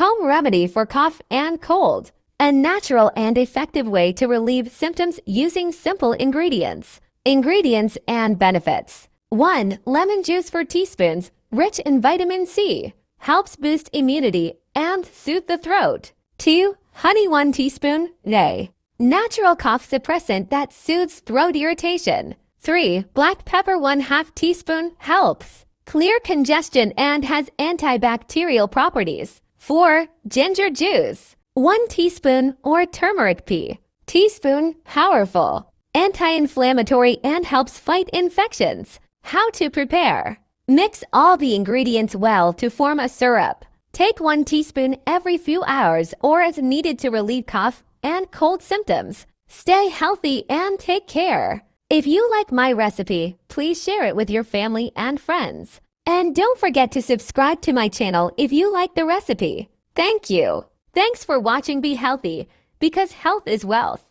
home remedy for cough and cold. A natural and effective way to relieve symptoms using simple ingredients. Ingredients and benefits. 1. Lemon juice 4 teaspoons, rich in vitamin C. Helps boost immunity and soothe the throat. 2. Honey 1 teaspoon, day. Natural cough suppressant that soothes throat irritation. 3. Black pepper 1/2 teaspoon, helps clear congestion and has antibacterial properties. 4. Ginger juice 1 teaspoon or turmeric teaspoon, powerful, anti-inflammatory and helps fight infections. How to prepare. Mix all the ingredients well to form a syrup. Take 1 teaspoon every few hours or as needed to relieve cough and cold symptoms. Stay healthy and take care. If you like my recipe, please share it with your family and friends. And don't forget to subscribe to my channel if you like the recipe. Thank you. Thanks for watching. Be healthy, because health is wealth.